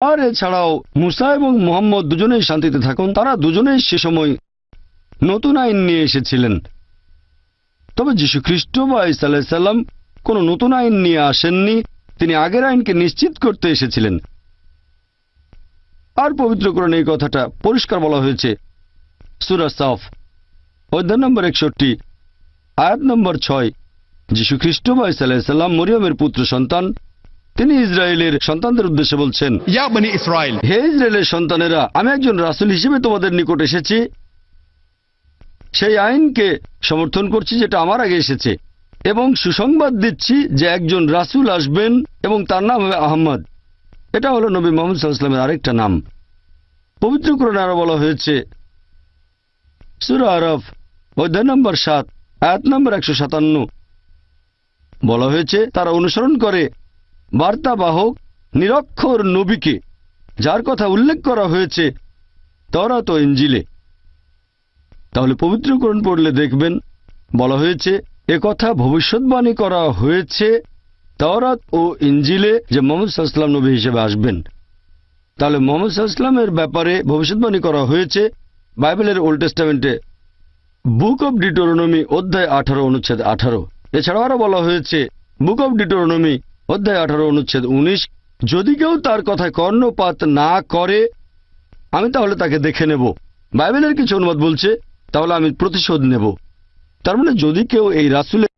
আর এছাড়াও মুসা এবং মুহাম্মদ দুজনেই শান্তিতে থাকুন, তারা দুজনেই সে সময় নতুন আইন নিয়ে এসেছিলেন। তবে যীশু খ্রিস্ট বা ঈসা আলাইহিস সালাম কোনো নতুন আইন নিয়ে আসেননি, তিনি আগের আইনকে নিশ্চিত করতে এসেছিলেন। আর পবিত্র কোরআনে এই কথাটা পরিষ্কার বলা হয়েছে। সূরা সাফ অধ্যায় নম্বর 61 আয়াত নম্বর 6। যীশু খ্রিস্ট বা ঈসা আলাইহিস সালাম মরিয়মের পুত্র সন্তান। তিনি ইসরায়েলের সন্তানদের উদ্দেশ্যে বলছেন, ইয়া বনি ইসরাইল, হে ইসরায়েলের সন্তানেরা, আমি একজন রাসূল হিসেবে তোমাদের নিকট এসেছি। সেই আইনকে সমর্থন করছি যেটা আমার আগে এসেছে, এবং সুসংবাদ দিচ্ছি যে একজন রাসূল আসবেন এবং তার নাম হবে আহমদ। এটা হলো নবী মুহাম্মদ সাল্লাল্লাহু আলাইহি ওয়াসাল্লামের আরেকটা নাম। পবিত্র কোরআনে আরো বলা হয়েছে, সূরা আরাফ অধ্যায় নম্বর 7 আয়াত নম্বর 157 বলা হয়েছে, তারা অনুসরণ করে বার্তাবাহক নিরক্ষর নবীকে, যার কথা উল্লেখ করা হয়েছে তাওরাত ও ইনজিলে। তাহলে পবিত্র কোরআন পড়লে দেখবেন বলা হয়েছে কথা ভবিষ্যৎবাণী করা হয়েছে তাওরাত ও ইনজিলে যে মুহাম্মদ সাল্লাল্লাহু আলাইহি ওয়াসাল্লাম নবী হিসেবে আসবেন। তাহলে মুহাম্মদ সাল্লাল্লাহু আলাইহি ওয়াসাল্লামের ব্যাপারে ভবিষ্যৎবাণী করা হয়েছে বাইবেলের ওল্ড টেস্টামেন্টে বুক অব ডিউটেরোনমি অধ্যায় 18 অনুচ্ছেদ 18। এছাড়াও আরো বলা হয়েছে বুক অব ডিউটেরোনমি অধ্যায় 18 অনুচ্ছেদ 19, যদি কেউ তার কথায় কর্ণপাত না করে আমি তাহলে তাকে দেখে নেব। বাইবেলের কিছু অনুবাদ বলছে তাহলে আমি প্রতিশোধ নেব। তার মানে যদি কেউ এই রাসূলের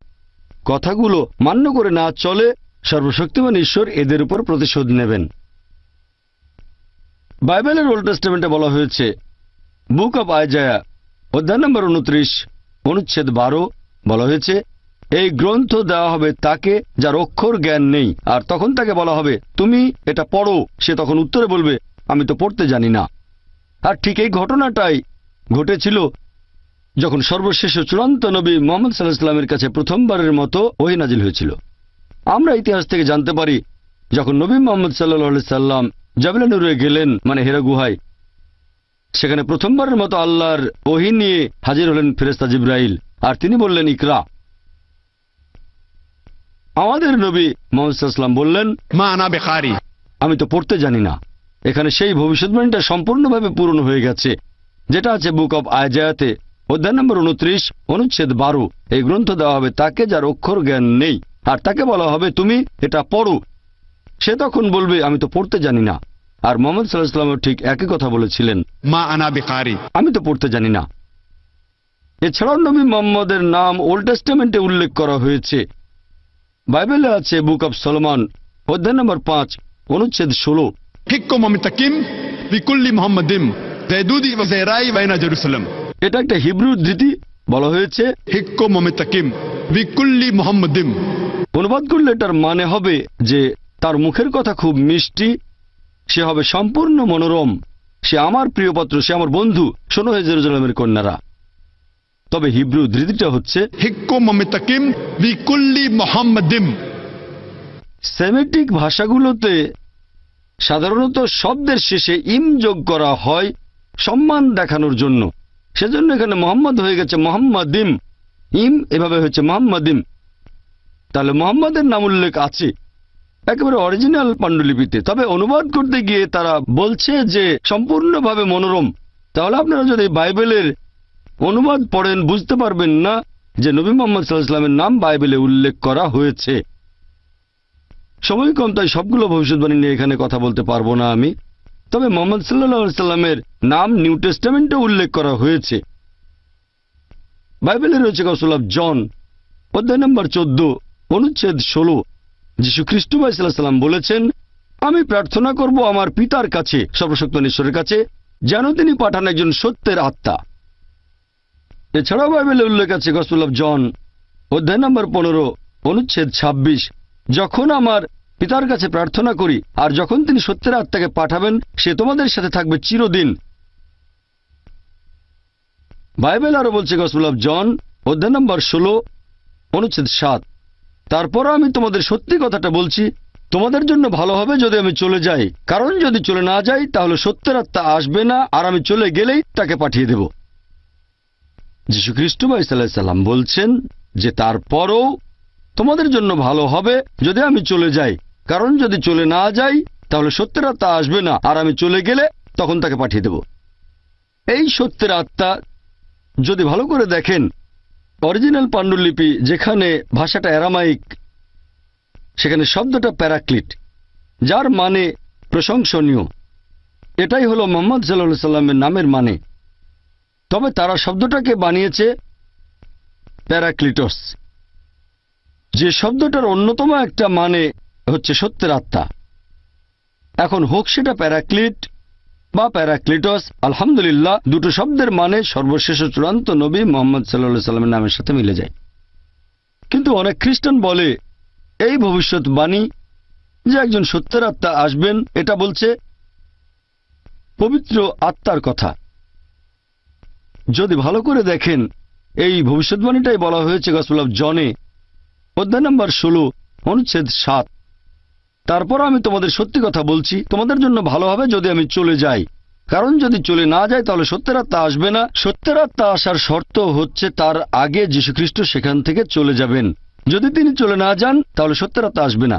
কথাগুলো মান্য করে না চলে, সর্বশক্তিমান ঈশ্বর এদের উপর প্রতিশোধ নেবেন। বাইবেলের ওল্ড টেস্টামেন্টে বলা হয়েছে বুক অব আইজায়া অধ্যায় নম্বর 29 অনুচ্ছেদ 12 বলা হয়েছে, এই গ্রন্থ দেওয়া হবে তাকে যার অক্ষর জ্ঞান নেই, আর তখন তাকে বলা হবে তুমি এটা পড়ো। সে তখন উত্তরে বলবে আমি তো পড়তে জানি না। আর ঠিক এই ঘটনাটাই ঘটেছিল যখন সর্বশেষ চূড়ান্ত নবী মুহাম্মদ সাল্লাল্লাহু আলাইহি ওয়াসাল্লামের কাছে প্রথমবারের মতো ওহী নাজিল হয়েছিল। আমরা ইতিহাস থেকে জানতে পারি যখন নবী মুহাম্মদ সাল্লাল্লাহু আলাইহি সাল্লাম জাবলে নূরে গেলেন, মানে হেরা গুহায়, সেখানে প্রথমবারের মতো আল্লাহর ওহী নিয়ে হাজির হলেন ফেরেশতা জিবরাইল, আর তিনি বললেন ইকরা। আমাদের নবী মুহাম্মদ সাল্লাল্লাহু আলাইহি ওয়াসাল্লাম বললেন মা আনা বিকারি, আমি তো পড়তে জানি না। এখানে সেই ভবিষ্যৎবাণীটা সম্পূর্ণভাবে পূরণ হয়ে গেছে যেটা আছে বুক অব আইজায়াতে অধ্যায় নম্বর 29 অনুচ্ছেদ 12। এই গ্রন্থ দেওয়া হবে তাকে যার অক্ষর জ্ঞান নেই, আর তাকে বলা হবে তুমি এটা পড়ো। সে তখন বলবে আমি তো পড়তে জানি না। আর মুহাম্মদ সাল্লাল্লাহু আলাইহি ওয়াসাল্লাম ঠিক একই কথা বলেছিলেন, মা আনা বিকারি, আমি তো পড়তে জানি না। এছাড়াও নবী মুহাম্মদের নাম ওল্ড টেস্টামেন্টে উল্লেখ করা হয়েছে। বাইবেলে আছে বুক অব সলোমন অধ্যায় নম্বর 5 অনুচ্ছেদ 16। হিক্কুম মুতাকিম বিকুল্লি মুহাম্মাদিম যায়দুদি ওয়া যায়রাই বাইনা জেরুসালাম। এটা একটা হিব্রু উদ্ধৃতি। বলা হয়েছে হিক্কুম মুতাকিম বিকুল্লি মুহাম্মাদিম। অনুবাদ করলে এটার মানে হবে যে তার মুখের কথা খুব মিষ্টি, সে হবে সম্পূর্ণ মনোরম, সে আমার প্রিয় পাত্র, সে আমার বন্ধু, শোনো হে জেরুজালেমের কন্যারা। তবে হিব্রু উদ্ধৃতিটা হচ্ছে হিক্কুম মুতাকিম বিকুল্লি মুহাম্মাদিম। সেমিটিক ভাষাগুলোতে সাধারণত শব্দের শেষে ইম যোগ করা হয় সম্মান দেখানোর জন্য, সেজন্য এখানে মোহাম্মদ হয়ে গেছে মোহাম্মদিম, ইম এভাবে হয়েছে মোহাম্মদিম। তাহলে মোহাম্মদের নাম উল্লেখ আছে একেবারে অরিজিনাল পাণ্ডুলিপিতে, তবে অনুবাদ করতে গিয়ে তারা বলছে যে সম্পূর্ণভাবে মনোরম। তাহলে আপনারা যদি বাইবেলের অনুবাদ পড়েন বুঝতে পারবেন না যে নবী মুহাম্মদ সাল্লাল্লাহু আলাইহি ওয়াসাল্লামের নাম বাইবেলে উল্লেখ করা হয়েছে। সময় কম, তাই সবগুলো ভবিষ্যৎবাণী নিয়ে এখানে কথা বলতে পারবো না আমি। তবে মুহাম্মদ সাল্লাল্লাহু আলাইহি ওয়াসাল্লামের নাম নিউ টেস্টামেন্টে উল্লেখ করা হয়েছে। বাইবেলে রয়েছে গসপেল অফ জন অধ্যায় নম্বর 14 অনুচ্ছেদ 16। যীশু খ্রিস্ট সাল্লাল্লাহু আলাইহি ওয়াসাল্লাম বলেছেন, আমি প্রার্থনা করব আমার পিতার কাছে, সর্বশক্তিমান ঈশ্বরের কাছে, যেন তিনি পাঠান একজন সত্যের আত্মা। এছাড়াও বাইবেলে উল্লেখ আছে গসপেল অফ জন অধ্যায় নম্বর 15 অনুচ্ছেদ 26, যখন আমার পিতার কাছে প্রার্থনা করি আর যখন তিনি সত্যের আত্মাকে পাঠাবেন সে তোমাদের সাথে থাকবে চিরদিন। বাইবেল আরো বলছে গসপেল অফ জন অধ্যায় নম্বর 16 অনুচ্ছেদ 7, তারপর আমি তোমাদের সত্যি কথাটা বলছি, তোমাদের জন্য ভালো হবে যদি আমি চলে যাই, কারণ যদি চলে না যাই তাহলে সত্যের আত্মা আসবে না, আর আমি চলে গেলেই তাকে পাঠিয়ে দেব। যীশু খ্রিস্ট সাল্লাল্লাহু আলাইহি সাল্লাম বলছেন যে তারপরও তোমাদের জন্য ভালো হবে যদি আমি চলে যাই, কারণ যদি চলে না যাই তাহলে সত্যের আত্মা আসবে না, আর আমি চলে গেলে তখন তাকে পাঠিয়ে দেব। এই সত্যের আত্মা যদি ভালো করে দেখেন, অরিজিনাল পাণ্ডুলিপি যেখানে ভাষাটা অ্যারামাইক, সেখানে শব্দটা প্যারাক্লিট, যার মানে প্রশংসনীয়। এটাই হলো মুহাম্মদ সাল্লাল্লাহু আলাইহি সাল্লামের নামের মানে। তবে তারা শব্দটাকে বানিয়েছে প্যারাক্লিটস, যে শব্দটার অন্যতম একটা মানে হচ্ছে সত্যের আত্মা। এখন হোক সেটা প্যারাক্লিট বা প্যারাক্লিটস, আলহামদুলিল্লাহ দুটো শব্দের মানে সর্বশেষ ও চূড়ান্ত নবী মুহাম্মদ সাল্লাল্লাহু আলাইহি সাল্লামের নামের সাথে মিলে যায়। কিন্তু অনেক খ্রিস্টান বলে এই ভবিষ্যৎবাণী যে একজন সত্যের আত্মা আসবেন, এটা বলছে পবিত্র আত্মার কথা। যদি ভালো করে দেখেন, এই ভবিষ্যৎবাণীটাই বলা হয়েছে গসপেল অফ জনে অধ্যায় নম্বর 16 অনুচ্ছেদ 7। তারপর আমি তোমাদের সত্যি কথা বলছি, তোমাদের জন্য ভালো হবে যদি আমি চলে যাই, কারণ যদি চলে না যায় তাহলে সত্যের আত্মা আসবে না। সত্যের আত্মা আসার শর্ত হচ্ছে তার আগে যীশুখ্রিস্ট সেখান থেকে চলে যাবেন। যদি তিনি চলে না যান তাহলে সত্যের আত্মা আসবে না।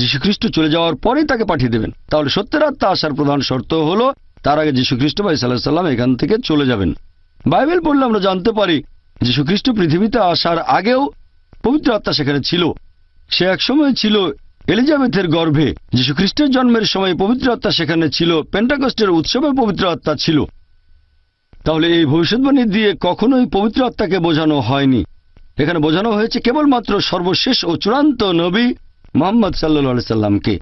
যীশুখ্রিস্ট চলে যাওয়ার পরেই তাকে পাঠিয়ে দেবেন। তাহলে সত্যের আত্মা আসার প্রধান শর্ত হলো তার আগে যীশুখ্রিস্ট বা ঈসা আলাইহিস সালাম এখান থেকে চলে যাবেন। বাইবেল পড়লে আমরা জানতে পারি যীশুখ্রিস্ট পৃথিবীতে আসার আগেও পবিত্র আত্মা সেখানে ছিল। সে এক সময় ছিল এলিজাবেথের গর্ভে। যীশুখ্রিস্টের জন্মের সময় পবিত্র আত্মা সেখানে ছিল। পেন্টাকস্টের উৎসবে পবিত্র আত্মা ছিল। তাহলে এই ভবিষ্যৎবাণী দিয়ে কখনোই পবিত্র আত্মাকে বোঝানো হয়নি। এখানে বোঝানো হয়েছে কেবলমাত্র সর্বশেষ ও চূড়ান্ত নবী মুহাম্মদ সাল্লাল্লাহু আলাইহি সাল্লামকে।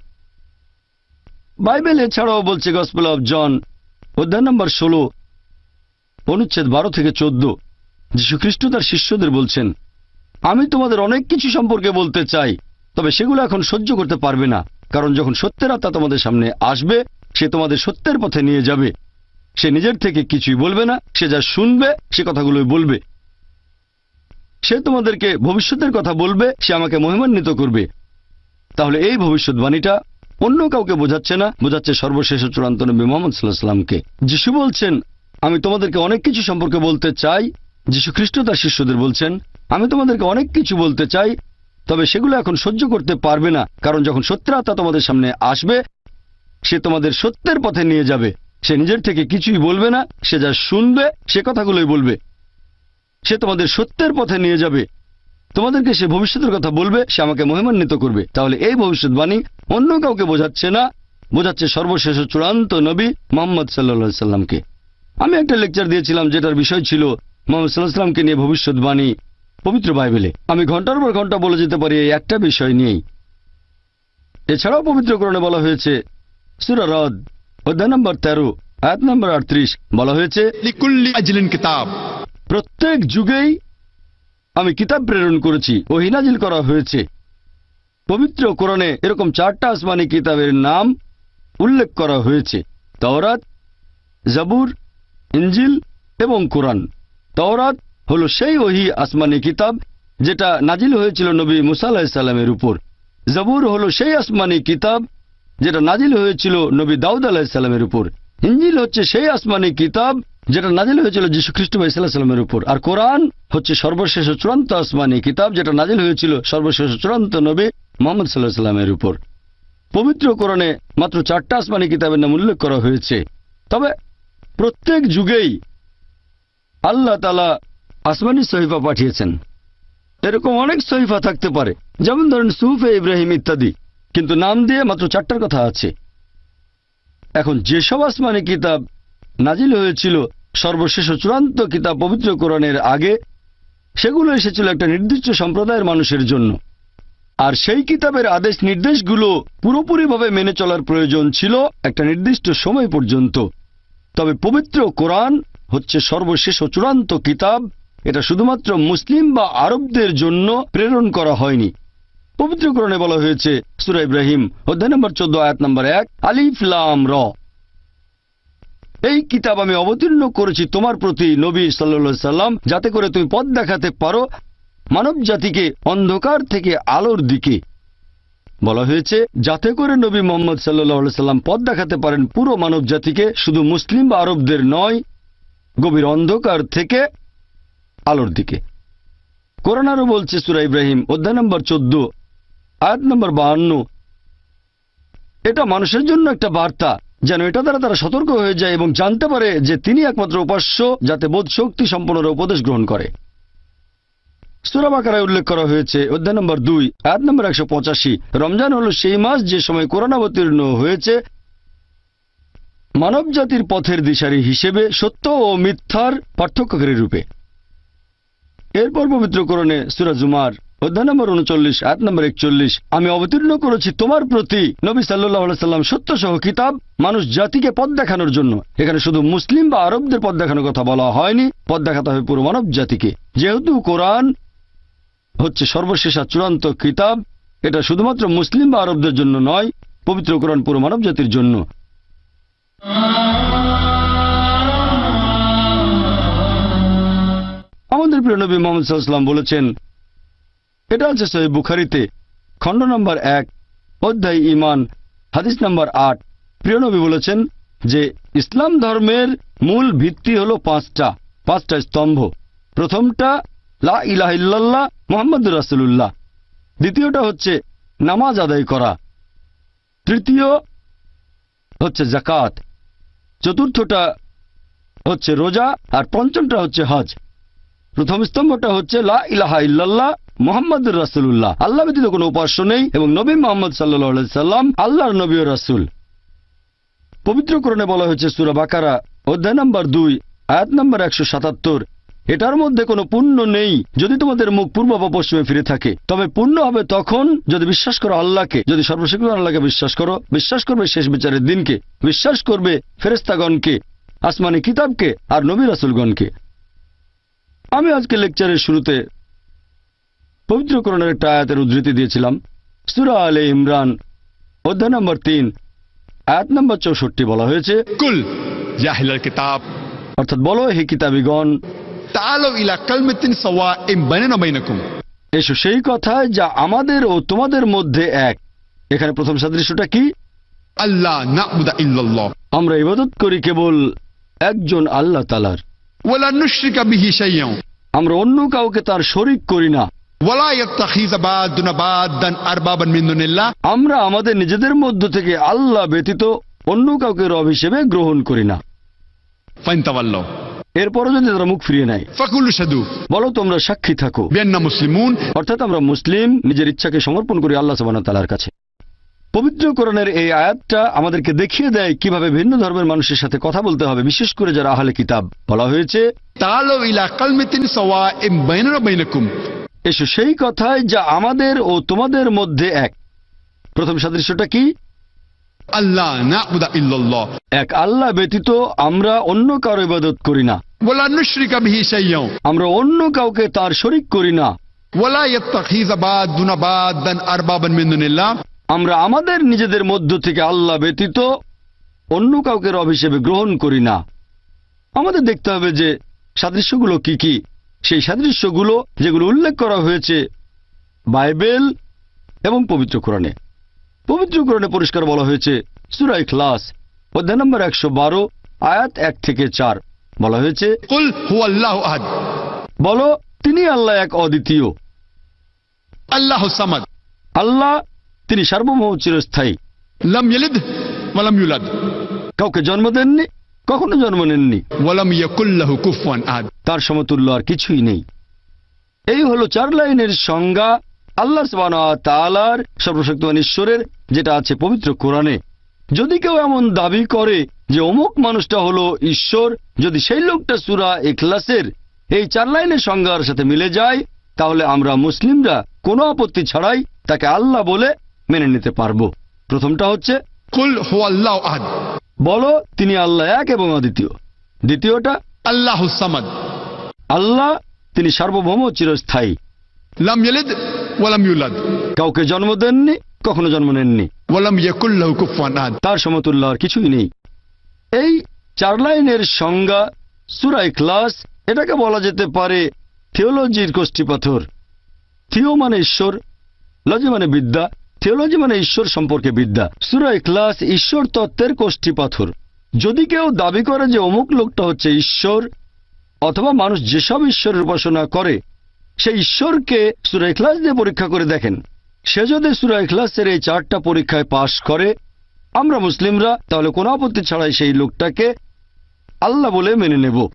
বাইবেল এছাড়াও বলছে গসপেল অফ জন অধ্যায় নম্বর 16 অনুচ্ছেদ 12 থেকে 14, যীশুখ্রিস্ট তার শিষ্যদের বলছেন, আমি তোমাদের অনেক কিছু সম্পর্কে বলতে চাই, তবে সেগুলো এখন সহ্য করতে পারবে না, কারণ যখন সত্যের আত্মা তোমাদের সামনে আসবে সে তোমাদের সত্যের পথে নিয়ে যাবে। সে নিজের থেকে কিছুই বলবে না, সে যা শুনবে সে কথাগুলোই বলবে। সে তোমাদেরকে ভবিষ্যতের কথা বলবে, সে আমাকে মহিমান্বিত করবে। তাহলে এই ভবিষ্যৎবাণীটা অন্য কাউকে বোঝাচ্ছে না, বোঝাচ্ছে সর্বশেষ ও চূড়ান্ত নবী মুহাম্মদ সাল্লাল্লাহু আলাইহি সাল্লামকে। যিশু বলছেন, আমি তোমাদেরকে অনেক কিছু সম্পর্কে বলতে চাই। যীশুখ্রিস্ট তার শিষ্যদের বলছেন, আমি তোমাদেরকে অনেক কিছু বলতে চাই, তবে সেগুলো এখন সহ্য করতে পারবে না, কারণ যখন সত্যের আত্মা তোমাদের সামনে আসবে সে তোমাদের সত্যের পথে নিয়ে যাবে। সে নিজের থেকে কিছুই বলবে না, সে যা শুনবে সে কথাগুলোই বলবে। সে তোমাদের সত্যের পথে নিয়ে যাবে, তোমাদেরকে সে ভবিষ্যতের কথা বলবে, সে আমাকে মহিমান্বিত করবে। তাহলে এই ভবিষ্যৎবাণী অন্য কাউকে বোঝাচ্ছে না, বোঝাচ্ছে সর্বশেষ ও চূড়ান্ত নবী মুহাম্মদ সাল্লাল্লাহু আলাইহি সাল্লামকে। আমি একটা লেকচার দিয়েছিলাম যেটার বিষয় ছিল মুহাম্মদ সাল্লাল্লাহু আলাইহি সাল্লামকে নিয়ে ভবিষ্যৎবাণী পবিত্র বাইবেলে। আমি ঘন্টার পর ঘন্টা বলে যেতে পারি এই একটা বিষয় নিয়েই। এছাড়াও পবিত্র কোরআনে বলা হয়েছে, সূরা রদ অধ্যায় নম্বর 13 আয়াত নম্বর 38 বলা হয়েছে, লিকুল্লি আজলিন কিতাব, প্রত্যেক যুগেই আমি কিতাব প্রেরণ করেছি, ওহী নাজিল করা হয়েছে। পবিত্র কোরআনে এরকম 4টা আসমানি কিতাবের নাম উল্লেখ করা হয়েছে, তাওরাত, জাবুর, ইনজিল এবং কোরআন। তাওরাত হলো সেই ওহী আসমানি কিতাব যেটা নাজিল হয়েছিল নবী মুসা আলাইহিস সালামের উপর। জাবুর হলো সেই আসমানি কিতাব যেটা নাজিল হয়েছিল নবী দাউদ আলাইহিস সালামের উপর। ইনজিল হচ্ছে সেই আসমানি কিতাব যেটা নাজিল হয়েছিল যীশুখ্রিস্ট বা ঈসা আলাইহিস সালামের উপর। আর কোরআন হচ্ছে সর্বশেষ ও চূড়ান্ত আসমানি কিতাব যেটা নাজিল হয়েছিল সর্বশেষ ও চূড়ান্ত নবী মুহাম্মদ সাল্লাল্লাহু আলাইহি সাল্লামের উপর। পবিত্র কোরআনে মাত্র 4টা আসমানি কিতাবের নাম উল্লেখ করা হয়েছে। তবে প্রত্যেক যুগেই আল্লাহ তাআলা আসমানি সহিফা পাঠিয়েছেন। এরকম অনেক সহিফা থাকতে পারে, যেমন ধরেন সুহুফে ইব্রাহিম ইত্যাদি, কিন্তু নাম দিয়ে মাত্র 4টার কথা আছে। এখন যেসব আসমানি কিতাব নাজিল হয়েছিল সর্বশেষ ও চূড়ান্ত কিতাব পবিত্র কোরআনের আগে, সেগুলো এসেছিল একটা নির্দিষ্ট সম্প্রদায়ের মানুষের জন্য। আর সেই কিতাবের আদেশ নির্দেশগুলো পুরোপুরিভাবে মেনে চলার প্রয়োজন ছিল একটা নির্দিষ্ট সময় পর্যন্ত। তবে পবিত্র কোরআন হচ্ছে সর্বশেষ ও চূড়ান্ত কিতাব। এটা শুধুমাত্র মুসলিম বা আরবদের জন্য প্রেরণ করা হয়নি। পবিত্র কোরআনে বলা হয়েছে, সূরা ইব্রাহিম অধ্যায় নম্বর 14 আয়াত নম্বর 1, আলিফ লাম র, এই কিতাব আমি অবতীর্ণ করেছি তোমার প্রতি নবী সাল্লাল্লাহু আলাইহি সাল্লাম, যাতে করে তুমি পথ দেখাতে পারো মানব জাতিকে অন্ধকার থেকে আলোর দিকে। বলা হয়েছে যাতে করে নবী মুহাম্মদ সাল্লাল্লাহু আলাইহি সাল্লাম পথ দেখাতে পারেন পুরো মানব জাতিকে, শুধু মুসলিম বা আরবদের নয়, গভীর অন্ধকার থেকে আলোর দিকে। কোরআন আরো বলছে সূরা ইব্রাহিম অধ্যায় নম্বর 14 আয়াত নম্বর 52, এটা মানুষের জন্য একটা বার্তা, যেন এটা দ্বারা তারা সতর্ক হয়ে যায় এবং জানতে পারে যে তিনি একমাত্র উপাস্য, যাতে বোধ শক্তি সম্পন্নরা উপদেশ গ্রহণ করে। সূরা বাকারায় উল্লেখ করা হয়েছে, অধ্যায় নম্বর 2, আয়াত নম্বর 185, রমজান হলো সেই মাস যে সময় কোরআন অবতীর্ণ হয়েছে মানব জাতির পথের দিশারি হিসেবে, সত্য ও মিথ্যার পার্থক্যকারী রূপে। এরপর পবিত্র কোরআনে সূরা জুমার অধ্যায় নম্বর 39, আয়াত নম্বর 41, আমি অবতীর্ণ করেছি তোমার প্রতি নবী সাল্লাল্লাহু আলাইহি সাল্লাম সত্য সহ কিতাব, মানুষ জাতিকে পথ দেখানোর জন্য। এখানে শুধু মুসলিম বা আরবদের পথ দেখানোর কথা বলা হয়নি, পথ দেখাতে হবে পুরো মানব জাতিকে। যেহেতু কোরআন হচ্ছে সর্বশেষ আর চূড়ান্ত কিতাব, এটা শুধুমাত্র মুসলিম বা আরবদের জন্য নয়, পবিত্র কোরআন পুরো মানব জাতির জন্য। আমাদের প্রিয় নবী মুহাম্মদ সাল্লাল্লাহু আলাইহি ওয়াসাল্লাম বলেছেন, এটা আছে সহিহ বুখারীতে, খণ্ড নম্বর 1, অধ্যায় ঈমান, হাদিস নম্বর 8। প্রিয় নবী বলেছেন যে ইসলাম ধর্মের মূল ভিত্তি হলো পাঁচটা স্তম্ভ। প্রথমটা লা ইলাহা ইল্লাল্লাহ মুহাম্মাদুর রাসূলুল্লাহ, দ্বিতীয়টা হচ্ছে নামাজ আদায় করা, তৃতীয় হচ্ছে যাকাত, চতুর্থটা হচ্ছে রোজা, আর পঞ্চমটা হচ্ছে হজ। প্রথম স্তম্ভটা হচ্ছে লা ইলাহা ইল্লাল্লাহ মুহাম্মাদুর রাসূলুল্লাহ, আল্লাহ ব্যতীত কোনো উপাস্য নেই এবং নবী মুহাম্মদ সাল্লাল্লাহু আলাইহি সাল্লাম আল্লাহর নবী ও রাসূল। পবিত্র কোরআনে বলা হয়েছে সূরা বাকারা অধ্যায় নম্বর 2, আয়াত নম্বর 177, এটার মধ্যে কোনো পুণ্য নেই যদি তোমাদের মুখ পূর্ব বা পশ্চিমে ফিরে থাকে, তবে পুণ্য হবে তখন যদি বিশ্বাস করো আল্লাহকে, যদি সর্বশক্তিমান আল্লাহকে বিশ্বাস করো, বিশ্বাস করবে শেষ বিচারের দিনকে, বিশ্বাস করবে ফেরেশতাগণকে, আসমানি কিতাবকে আর নবী রাসূলগণকে। আমি আজকে লেকচারের শুরুতে পবিত্র কোরআনের একটা আয়াতের উদ্ধৃতি দিয়েছিলাম। সূরা আলে ইমরান অধ্যায় নম্বর 3, আয়াত নম্বর 64 বলা হয়েছে, কুল ইয়া আহলাল কিতাব, অর্থাৎ বলো হে কিতাবীগণ, তাআলু ইলা কালিমাতিন সাওয়াইন বাইনানা ওয়া বাইনাকুম, এসো সেই কথায় যা আমাদের ও তোমাদের মধ্যে এক। এখানে প্রথম সাদৃশ্যটা কি? আল্লাহ না'বুদা ইল্লাল্লাহ, আমরা ইবাদত করি কেবল একজন আল্লাহ তাআলার, ওয়ালা নুশরিকা বিহি শাইয়্যান, আমরা অন্য কাউকে তার শরীক করি না, ওয়ালা ইয়াত্তাখিযা বা'দুনা বা'দান আরবাবান মিন দুনিল্লাহ, আমরা আমাদের নিজেদের মধ্য থেকে আল্লাহ ব্যতীত অন্য কাউকে রব হিসেবে গ্রহণ করি না। ফাইন তাওয়াল্লাহ, এরপরও যদি তারা মুখ ফিরিয়ে নেয়, ফাকুলু শাদু বলো তোমরা সাক্ষী থাকো, বিআন্না মুসলিমুন, অর্থাৎ আমরা মুসলিম, নিজের ইচ্ছাকে সমর্পণ করি আল্লাহ সুবহানাহু ওয়া তাআলার কাছে। পবিত্র কোরআনের এই আয়াতটা আমাদেরকে দেখিয়ে দেয় কিভাবে ভিন্ন ধর্মের মানুষের সাথে কথা বলতে হবে, বিশেষ করে যারা আহলে কিতাব। বলা হয়েছে, তাআলু ইলা কালিমাতিন সাওয়াইন বাইনানা ওয়া বাইনাকুম, এসো সেই কথায় যা আমাদের ও তোমাদের মধ্যে এক। প্রথম সাদৃশ্যটা কি? আল্লাহ না'বুদা ইল্লাল্লাহ, এক আল্লাহ ব্যতীত আমরা অন্য কারো ইবাদত করি না, ওয়ালা নুশরিকা বিহি শাইয়্যান, আমরা অন্য কাউকে তার শরীক করি না, ওয়ালা ইয়াত্তাখিযা বা'দুনা বা'দান আরবাবান মিন দুনিল্লাহ, আমরা আমাদের নিজেদের মধ্য থেকে আল্লাহ ব্যতীত অন্য কাউকে রব হিসেবে গ্রহণ করি না। আমাদের দেখতে হবে যে সাদৃশ্যগুলো কি কি। সেই সাদৃশ্যগুলো যেগুলো উল্লেখ করা হয়েছে বাইবেল এবং পবিত্র কোরআনে। পবিত্র কোরআনে পরিষ্কার বলা হয়েছে, সূরা ইখলাস অধ্যায় নম্বর 112, আয়াত 1 থেকে 4 বলা হয়েছে, কুল হুয়াল্লাহু আহাদ, বলো তিনি আল্লাহ এক অদ্বিতীয়, আল্লাহুস সামাদ, আল্লাহ তিনি সার্বভৌম চিরস্থায়ী, লাম ইয়ালিদ ওয়া লাম ইউলাদ, কাউকে জন্ম দেননি, কখনো জন্ম নেননি, ওয়া লাম ইয়াকুল লাহু কুফুয়ান আহাদ, তার সমতুল্য আর কিছুই নেই। এই হলো 4 লাইনের সংজ্ঞা আল্লাহ সুবহানাহু ওয়া তাআলার, সর্বশক্তিমান ঈশ্বরের, যেটা আছে পবিত্র কোরআনে। যদি কেউ এমন দাবি করে যে অমুক মানুষটা হলো ঈশ্বর, যদি সেই লোকটা সূরা ইখলাসের এই 4 লাইনের সংজ্ঞার সাথে মিলে যায়, তাহলে আমরা মুসলিমরা কোনো আপত্তি ছাড়াই তাকে আল্লাহ বলে মেনে নিতে পারবো। প্রথমটা হচ্ছে, কুল হুয়াল্লাহু আহাদ, বলো তিনি আল্লাহ এক এবং অদ্বিতীয়। দ্বিতীয়টা, আল্লাহুস সামাদ, আল্লাহ তিনি সার্বভৌম চিরস্থায়ী, লাম ইয়ালিদ ওয়া লাম ইউলাদ, কাউকে জন্ম দেননি, কখনো জন্ম নেননি, ওয়া লাম ইয়াকুল লাহু কুফুয়ান আহাদ, তার সমতুল্য আর কিছুই নেই। এই 4 লাইনের সংজ্ঞা সূরা ইখলাস, এটাকে বলা যেতে পারে থিওলজির কষ্টিপাথর। থিও মানে ঈশ্বর, লজি মানে বিদ্যা, থিওলজি মানে ঈশ্বর সম্পর্কে বিদ্যা। সূরা ইখলাস ঈশ্বর তত্ত্বের কষ্টিপাথর। যদি কেউ দাবি করে যে অমুক লোকটা হচ্ছে ঈশ্বর, অথবা মানুষ যেসব ঈশ্বরের উপাসনা করে সেই ঈশ্বরকে সূরা ইখলাস দিয়ে পরীক্ষা করে দেখেন, সে যদি সূরা ইখলাসের এই 4টা পরীক্ষায় পাশ করে আমরা মুসলিমরা তাহলে কোনো আপত্তি ছাড়াই সেই লোকটাকে আল্লাহ বলে মেনে নেব।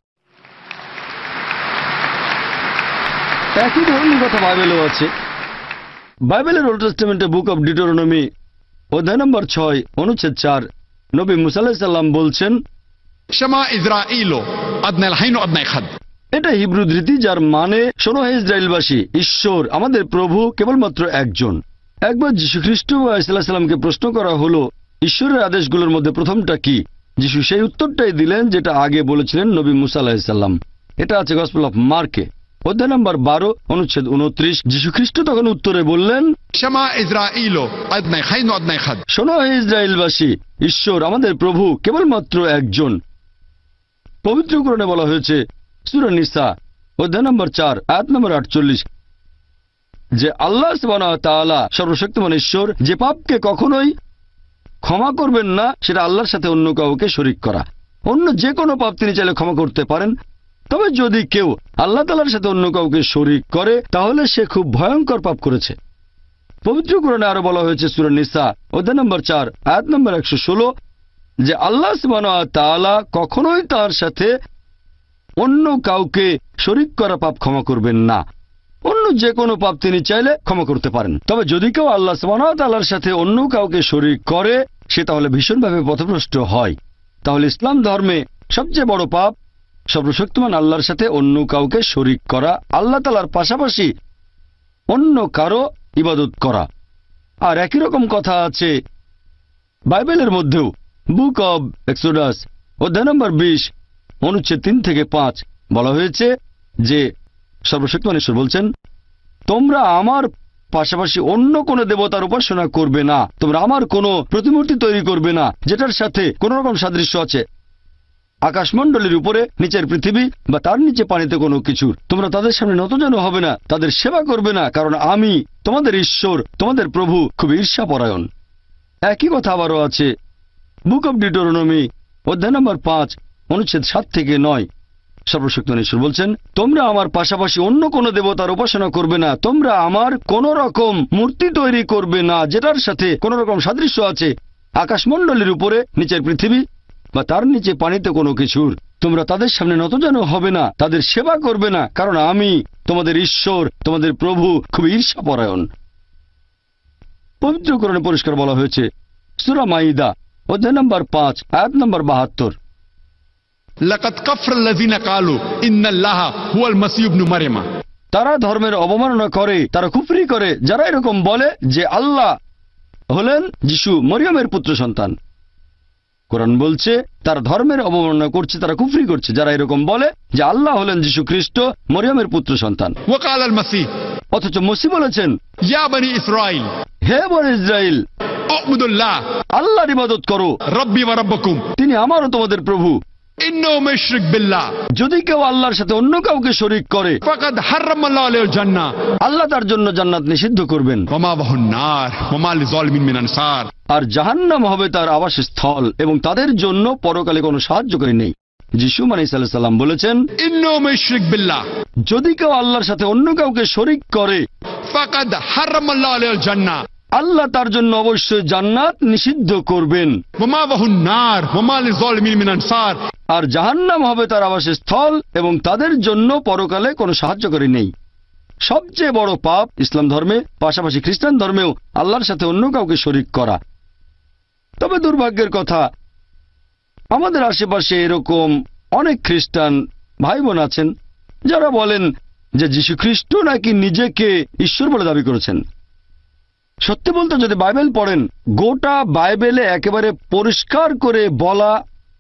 একই ধরনের কথা বাইবেলেও আছে। বাইবেলের ওল্ড টেস্টামেন্টে বুক অব ডিউটেরোনমি অধ্যায় নম্বর 6 অনুচ্ছেদ 4 নবী মুসা আলাইহিস সালাম বলছেন, শমা ইসরাঈল আদনা আল-হাইন আদনা ইখাদ। এটা হিব্রু ধৃতি, যার মানে শোনো হে ইসরায়েলবাসী, ঈশ্বর আমাদের প্রভু কেবলমাত্র একজন। একবার যীশু খ্রিস্ট আলাইহিস সালামকে প্রশ্ন করা হলো ঈশ্বরের আদেশগুলোর মধ্যে প্রথমটা কি। যীশু সেই উত্তরটাই দিলেন যেটা আগে বলেছিলেন নবী মুসা আলাইহিস সালাম। এটা আছে গসপেল অফ মার্কে অধ্যায় নম্বর 12 অনুচ্ছেদ 29। যীশু খ্রিস্ট তখন উত্তরে বললেন, শমা ইসরাঈল আদনা আল-হাইন আদনা ইখাদ। শোনো হে ইসরায়েলবাসী, ঈশ্বর আমাদের প্রভু কেবলমাত্র একজন। পবিত্র কোরআনে বলা হয়েছে সূরা নিসা অধ্যায় নম্বর 4 আয়াত নম্বর 48 যে আল্লাহ সুবহানাহু ওয়া তাআলা সর্বশক্তিমান ঈশ্বর, যে পাপকে কখনোই ক্ষমা করবেন না সেটা আল্লাহর সাথে অন্য কাউকে শরীক করা। অন্য যে কোনো পাপ তিনি চাইলে ক্ষমা করতে পারেন, তবে যদি কেউ আল্লাহ তাআলার সাথে অন্য কাউকে শরীক করে তাহলে সে খুব ভয়ঙ্কর পাপ করেছে। পবিত্র কোরআনে আরো বলা হয়েছে সূরা নিসা অধ্যায় নম্বর 4 আয়াত নম্বর 116 যে আল্লাহ সুবহানাহু ওয়া তাআলা কখনোই তার সাথে অন্য কাউকে শরীক করা পাপ ক্ষমা করবেন না। অন্য যে কোনো পাপ তিনি চাইলে ক্ষমা করতে পারেন, তবে যদি কেউ আল্লাহ সুবহানাহু ওয়া তাআলার সাথে অন্য কাউকে শরীক করে সে তাহলে ভীষণভাবে পথভ্রষ্ট হয়। তাহলে ইসলাম ধর্মে সবচেয়ে বড় পাপ সর্বশক্তিমান আল্লাহর সাথে অন্য কাউকে শরীক করা, আল্লাহ তাআলার পাশাপাশি অন্য কারো ইবাদত করা। আর একই রকম কথা আছে বাইবেলের মধ্যেও। বুক অব এক্সোডাস অধ্যায় নম্বর 20 অনুচ্ছেদ 3 থেকে 5 বলা হয়েছে যে সর্বশক্তিমান ঈশ্বর বলছেন, তোমরা আমার পাশাপাশি অন্য কোনো দেবতার উপাসনা করবে না, তোমরা আমার কোনো প্রতিমূর্তি তৈরি করবে না যেটার সাথে কোনো রকম সাদৃশ্য আছে আকাশমণ্ডলীর উপরে, নিচের পৃথিবী বা তার নিচে পানিতে কোনো কিছু। তোমরা তাদের সামনে নতজানু হবে না, তাদের সেবা করবে না, কারণ আমি তোমাদের ঈশ্বর তোমাদের প্রভু খুব ঈর্ষাপরায়ণ। একই কথা আবারও আছে বুক অব ডিউটেরোনমি অধ্যায় নম্বর 5 অনুচ্ছেদ 7 থেকে 9। সর্বশক্তিমান ঈশ্বর বলছেন, তোমরা আমার পাশাপাশি অন্য কোনো দেবতার উপাসনা করবে না, তোমরা আমার কোন রকম মূর্তি তৈরি করবে না যেটার সাথে কোন রকম সাদৃশ্য আছে আকাশমণ্ডলীর উপরে, নিচের পৃথিবী বা তার নিচে পানিতে কোনো কিছুর। তোমরা তাদের সামনে নতজানু হবে না, তাদের সেবা করবে না, কারণ আমি তোমাদের ঈশ্বর তোমাদের প্রভু খুব ঈর্ষাপরায়ণ। পবিত্র কোরআনে পরিষ্কার বলা হয়েছে সূরা মাইদা অধ্যায় নম্বর 5 আয়াত নম্বর 72 লাকাদ কাফারাল্লাযিনা ক্বালু ইন্নাল্লাহা হুয়াল মাসীহ ইবনু মারইয়াম। তারা ধর্মের অবমাননা করে, তারা কুফরি করে যারা এরকম বলে যে আল্লাহ হলেন যিশু মরিয়মের পুত্র সন্তান। কোরআন বলছে তারা ধর্মের অবমাননা করছে, তারা কুফরি করছে যারা এরকম বলে যে আল্লাহ হলেন যিশু খ্রিস্ট মরিয়মের পুত্র সন্তান। ওয়া ক্বালাল মাসীহ, অথচ মসিহ বলেছেন, ইয়া বনি ইসরাঈল, হে বনি ইসরাইল, উবুদুল্লাহ, আল্লাহর ইবাদত করো, রাব্বি ওয়া রাব্বুকুম, তিনি আমারও তোমাদের প্রভু। ইন্নাহু মাশরিক বিল্লাহ, যদি কেউ আল্লাহর সাথে অন্য কাউকে শরীক করে ফাকাদ হারামাল্লাহু আলাইহিল জান্নাহ, আল্লাহ তার জন্য জান্নাত নিষিদ্ধ করবেন। ওয়া মাওয়াহুন নার ওয়া মা লিযালিমিন মিন আনসার, আর জাহান্নাম হবে তার আবাসস্থল এবং তাদের জন্য পরকালে কোনো সাহায্যকারী নেই। যিশু আলাইহিস সালাম বলেছেন, ইন্নাহু মাশরিক বিল্লাহ, যদি কেউ আল্লাহর সাথে অন্য কাউকে শরীক করে ফাকাদ হারামাল্লাহু আলাইহিল জান্নাহ, আল্লাহ তার জন্য অবশ্যই জান্নাত নিষিদ্ধ করবেন। ওয়া মাওয়াহুন নার ওয়া মা লিযালিমিন মিন আনসার, আর জাহান্নাম হবে তার আবাসস্থল এবং তাদের জন্য পরকালে কোনো সাহায্যকারী নেই। সবচেয়ে বড় পাপ ইসলাম ধর্মে, পাশাপাশি খ্রিস্টান ধর্মেও আল্লাহর সাথে অন্য কাউকে শরীক করা। তবে দুর্ভাগ্যের কথা, আমাদের আশেপাশে এরকম অনেক খ্রিস্টান ভাই বোন আছেন যারা বলেন যে যীশু খ্রিস্ট নাকি নিজেকে ঈশ্বর বলে দাবি করেছেন। সত্যি বলতে যদি বাইবেল পড়েন, গোটা বাইবেলে একেবারে পরিষ্কার করে বলা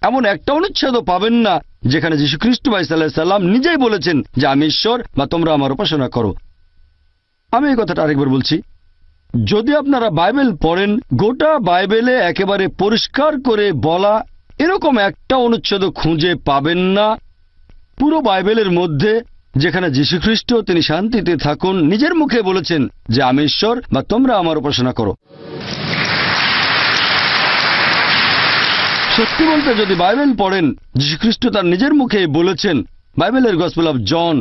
এমন একটা অনুচ্ছেদও পাবেন না যেখানে যীশু খ্রিস্ট সাল্লাম নিজেই বলেছেন যে আমি ঈশ্বর বা তোমরা আমার উপাসনা করো। আমি এই কথাটা আরেকবার বলছি, যদি আপনারা বাইবেল পড়েন, গোটা বাইবেলে একেবারে পরিষ্কার করে বলা এরকম একটা অনুচ্ছেদ খুঁজে পাবেন না পুরো বাইবেলের মধ্যে যেখানে যীশু খ্রিস্ট তিনি শান্তিতে থাকুন নিজের মুখে বলেছেন যে আমি ঈশ্বর বা তোমরা আমার উপাসনা করো। সত্যি বলতে যদি বাইবেল পড়েন, যীশু খ্রিস্ট তার নিজের মুখে বলেছেন, বাইবেলের গসপেল অফ জন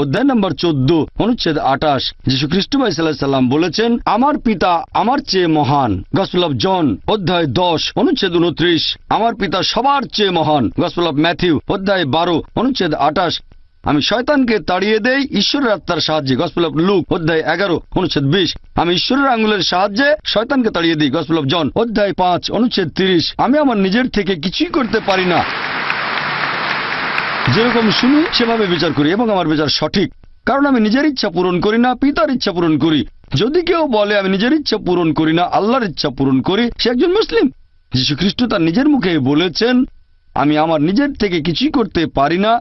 অধ্যায় নম্বর 14 অনুচ্ছেদ 28 যীশু খ্রিস্ট ভাই সাল্লাল্লাহু আলাইহি সাল্লাম বলেছেন, আমার পিতা আমার চেয়ে মহান। গসপেল অফ জন অধ্যায় 10 অনুচ্ছেদ 29, আমার পিতা সবার চেয়ে মহান। গসপেল অফ ম্যাথিউ অধ্যায় 12 অনুচ্ছেদ 28, আমি শয়তানকে তাড়িয়ে দেই ঈশ্বরের আত্মার সাহায্যে। গসপেল অফ লুক অধ্যায় 11 অনুচ্ছেদ 20, আমি ঈশ্বরের আঙ্গুলের সাহায্যে শয়তানকে তাড়িয়ে দিই। গসপেল অফ জন অধ্যায় 5 অনুচ্ছেদ 30, আমি আমার নিজের থেকে কিছুই করতে পারি না, যেরকম শুনি সেভাবে বিচার করি এবং আমার বিচার সঠিক, কারণ আমি নিজের ইচ্ছা পূরণ করি না, পিতার ইচ্ছা পূরণ করি। যদি কেউ বলে আমি নিজের ইচ্ছা পূরণ করি না, আল্লাহর ইচ্ছা পূরণ করি, সে একজন মুসলিম। যীশু খ্রিস্ট তার নিজের মুখে বলেছেন, আমি আমার নিজের থেকে কিছুই করতে পারি না,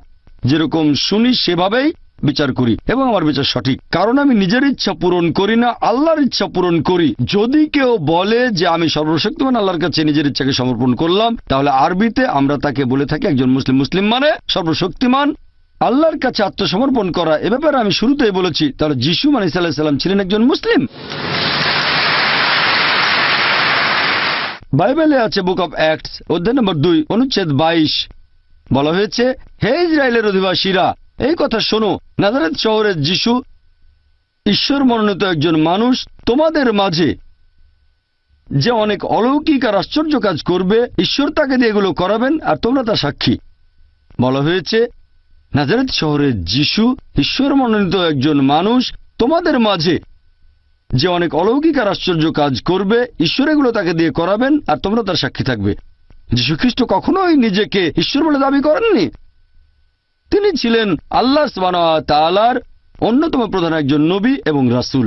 যেরকম শুনি সেভাবেই বিচার করি এবং আমার বিচার সঠিক, কারণ আমি নিজের ইচ্ছা পূরণ করি না, আল্লাহর ইচ্ছা পূরণ করি। যদি কেউ বলে যে আমি সর্বশক্তিমান আল্লাহর কাছে নিজের ইচ্ছাকে সমর্পণ করলাম, তাহলে আরবিতে আমরা তাকে বলে থাকি একজন মুসলিম। মুসলিম মানে সর্বশক্তিমান আল্লাহর কাছে আত্মসমর্পণ করা। এ ব্যাপারে আমি শুরুতেই বলেছি, তাহলে যিশু আলাইহিস সালাম ছিলেন একজন মুসলিম। বাইবেলে আছে বুক অব অ্যাক্টস অধ্যায় নম্বর 2 অনুচ্ছেদ 22, বলা হয়েছে, হে ইসরায়েলের অধিবাসীরা, এই কথা শোনো, নাজারেত শহরের যিশু ঈশ্বর মনোনীত একজন মানুষ, তোমাদের মাঝে যে অনেক অলৌকিক আর আশ্চর্য কাজ করবে, ঈশ্বর তাকে দিয়ে এগুলো করাবেন আর তোমরা তা সাক্ষী। বলা হয়েছে, নাজারেত শহরের যিশু ঈশ্বর মনোনীত একজন মানুষ, তোমাদের মাঝে যে অনেক অলৌকিক আর আশ্চর্য কাজ করবে, ঈশ্বর এগুলো তাকে দিয়ে করাবেন আর তোমরা তার সাক্ষী থাকবে। যীশু খ্রিস্ট কখনোই নিজেকে ঈশ্বর বলে দাবি করেননি। তিনি ছিলেন আল্লাহ সুবহানাহু ওয়া তাআলার অন্যতম প্রধান একজন নবী এবং রাসূল।